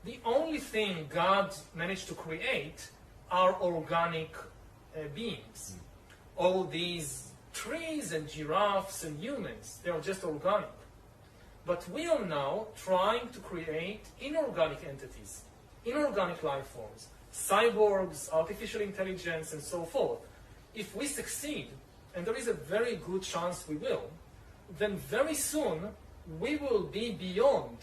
the only thing God managed to create are organic beings. All these trees and giraffes and humans, they are just organic. But we are now trying to create inorganic entities, inorganic life forms, cyborgs, artificial intelligence, and so forth. If we succeed, and there is a very good chance we will, then very soon we will be beyond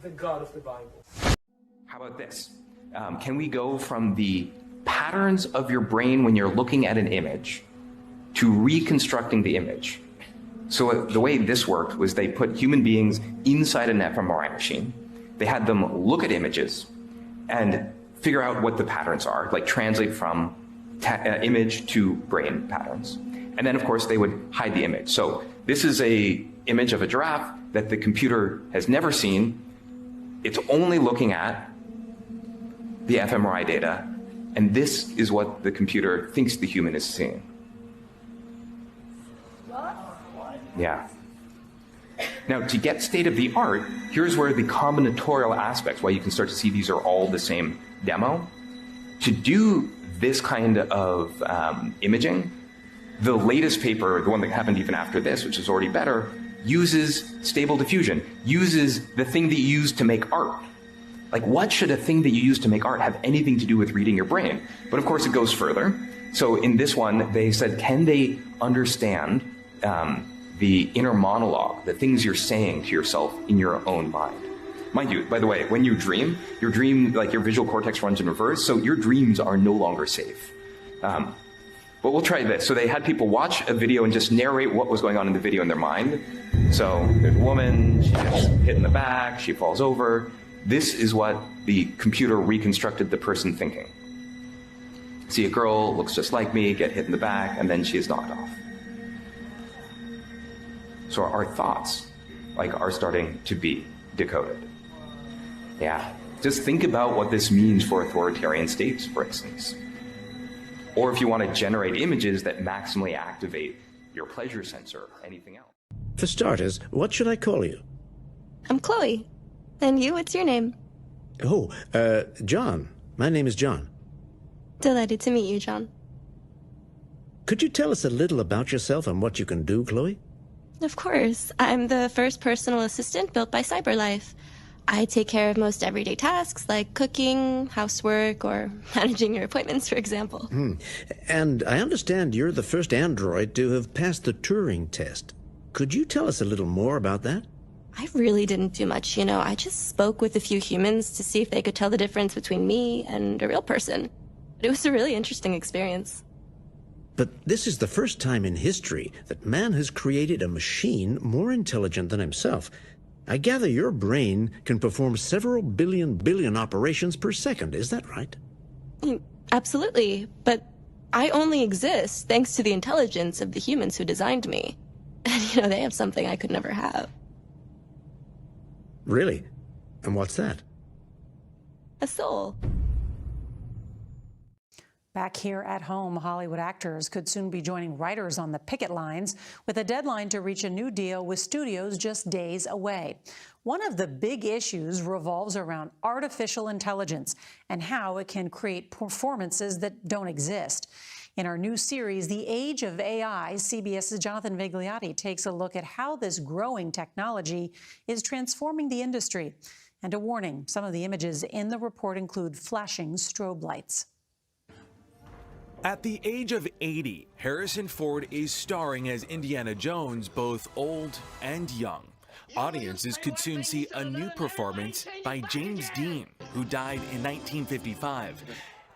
the God of the Bible. How about this? Can we go from the patterns of your brain when you're looking at an image to reconstructing the image? So the way this worked was they put human beings inside an fMRI machine. They had them look at images and figure out what the patterns are, like translate from image to brain patterns. And then, of course, they would hide the image. So this is an image of a giraffe that the computer has never seen. It's only looking at the fMRI data, and this is what the computer thinks the human is seeing. Yeah. Now, to get state of the art, here's where the combinatorial aspects, why you can start to see these are all the same demo. To do this kind of imaging, the latest paper, the one that happened even after this, which is already better, uses stable diffusion, uses the thing that you use to make art. Like, what should a thing that you use to make art have anything to do with reading your brain? But of course, it goes further. So in this one, they said, can they understand the inner monologue, the things you're saying to yourself in your own mind? Mind you, by the way, when you dream, like your visual cortex runs in reverse, so your dreams are no longer safe. But we'll try this. So they had people watch a video and just narrate what was going on in the video in their mind. So there's a woman, she gets hit in the back, she falls over. This is what the computer reconstructed the person thinking. See a girl, looks just like me, get hit in the back, and then she is knocked off. So our thoughts, are starting to be decoded. Yeah. Just think about what this means for authoritarian states, for instance. Or if you want to generate images that maximally activate your pleasure sensor, anything else. For starters, what should I call you? I'm Chloe. And you, what's your name? Oh, John. My name is John. Delighted to meet you, John. Could you tell us a little about yourself and what you can do, Chloe? Of course. I'm the first personal assistant built by CyberLife. I take care of most everyday tasks like cooking, housework, or managing your appointments, for example. And I understand you're the first android to have passed the Turing test. Could you tell us a little more about that? I really didn't do much, I just spoke with a few humans to see if they could tell the difference between me and a real person. But it was a really interesting experience. But this is the first time in history that man has created a machine more intelligent than himself. I gather your brain can perform several billion operations per second. Is that right? Absolutely. But I only exist thanks to the intelligence of the humans who designed me. And, they have something I could never have. Really? And what's that? A soul. Back here at home, Hollywood actors could soon be joining writers on the picket lines with a deadline to reach a new deal with studios just days away. One of the big issues revolves around artificial intelligence and how it can create performances that don't exist. In our new series, The Age of AI, CBS's Jonathan Vigliotti takes a look at how this growing technology is transforming the industry. And a warning, some of the images in the report include flashing strobe lights. At the age of 80, Harrison Ford is starring as Indiana Jones, both old and young. Audiences could soon see a new performance by James Dean, who died in 1955.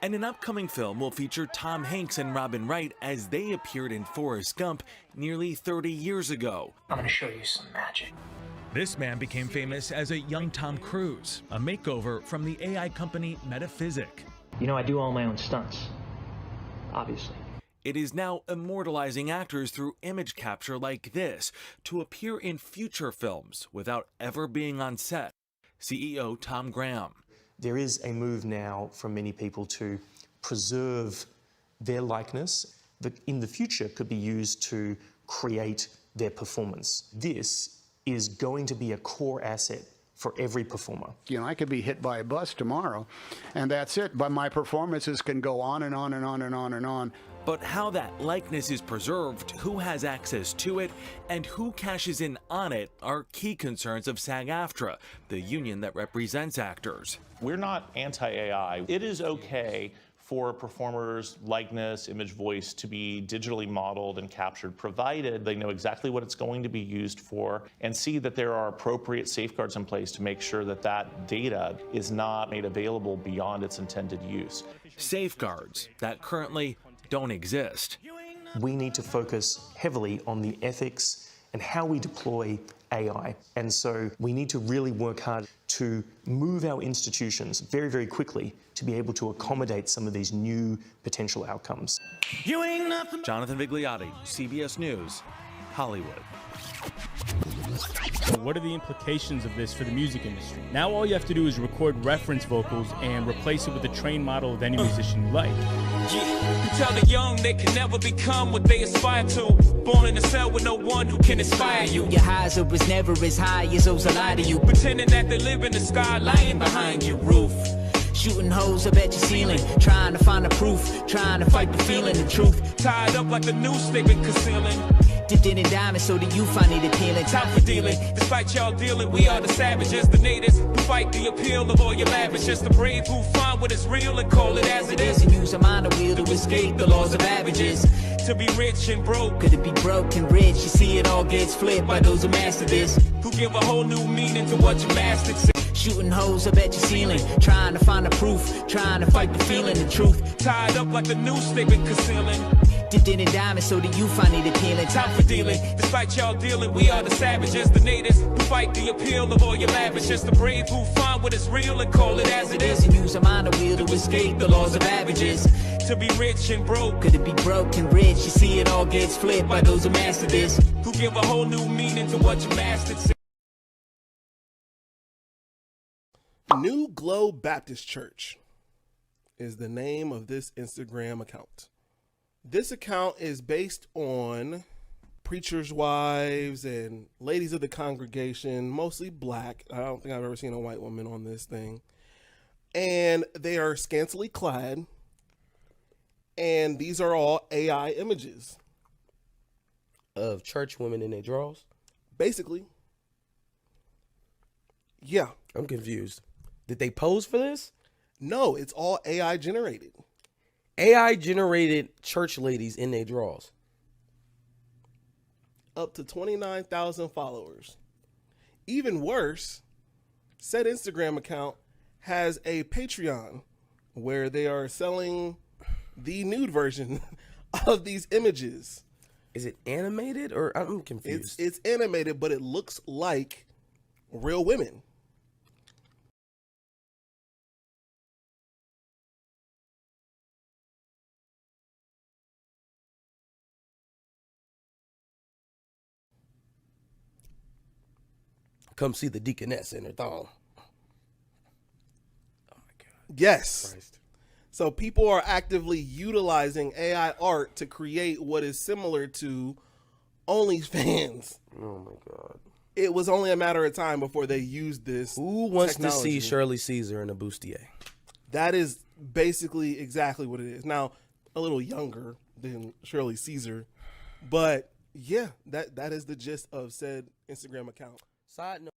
And an upcoming film will feature Tom Hanks and Robin Wright as they appeared in Forrest Gump nearly 30 years ago. I'm going to show you some magic. This man became famous as a young Tom Cruise, a makeover from the AI company Metaphysic. I do all my own stunts. Obviously. It is now immortalizing actors through image capture like this to appear in future films without ever being on set. CEO Tom Graham. There is a move now from many people to preserve their likeness that in the future could be used to create their performance. This is going to be a core asset for every performer. You know, I could be hit by a bus tomorrow, and that's it. But my performances can go on and on and on and on and on. But how that likeness is preserved, who has access to it, and who cashes in on it are key concerns of SAG-AFTRA, the union that represents actors. We're not anti-AI. It is okay for a performer's likeness, image, voice to be digitally modeled and captured, provided they know exactly what it's going to be used for and see that there are appropriate safeguards in place to make sure that that data is not made available beyond its intended use. Safeguards that currently don't exist. We need to focus heavily on the ethics and how we deploy AI. And so we need to really work hard to move our institutions very, very quickly to be able to accommodate some of these new potential outcomes. Jonathan Vigliotti, CBS News, Hollywood. What are the implications of this for the music industry? Now all you have to do is record reference vocals and replace it with a trained model of any musician you like. Yeah. You tell the young they can never become what they aspire to. Born in a cell with no one who can inspire you. Your highs are never as high as those that lie to you. Pretending that they live in the sky, lying behind your roof. Shooting holes up at your ceiling, trying to find the proof, trying to fight the feeling, the truth. Tied up like the noose they've been concealing. Dipped in a diamond so that you find it appealing. Time for dealing, despite y'all dealing, we are the savages, the natives who fight the appeal of all your lavishes. The brave who find what is real and call it as it is. And use a mind wheel to escape the laws of averages. To be rich and broke, could it be broke and rich? You see it all gets flipped by those who master this, who give a whole new meaning to what you mastered. Shooting holes up at your ceiling, trying to find the proof, trying to fight the feeling, the truth. Tied up like the noose they've been concealing. Dipped in a diamond so that you find it appealing. Time for dealing, despite y'all dealing, we are the savages, the natives who fight the appeal of all your lavishes. The brave who find what is real and call it as it is. And use a mind wheel to escape the laws of averages. To be rich and broke, could it be broke and rich? You see it all gets flipped by those who master this, who give a whole new meaning to what you mastered. New Glow Baptist Church is the name of this Instagram account. This account is based on preachers' wives and ladies of the congregation, mostly black. I don't think I've ever seen a white woman on this thing. And they are scantily clad. And these are all AI images. Of church women in their drawers? Basically. Yeah. I'm confused. Did they pose for this? No, it's all AI generated. AI generated church ladies in their drawers. Up to 29,000 followers. Even worse, said Instagram account has a Patreon where they are selling the nude version of these images. Is it animated or I'm confused? It's animated, but it looks like real women. Come see the deaconess in her thong. Oh my God. Yes. Christ. So people are actively utilizing AI art to create what is similar to OnlyFans. Oh my God. It was only a matter of time before they used this. Who wants technology. to see Shirley Caesar in a bustier? That is basically exactly what it is. Now, a little younger than Shirley Caesar, but yeah, that is the gist of said Instagram account. Side note.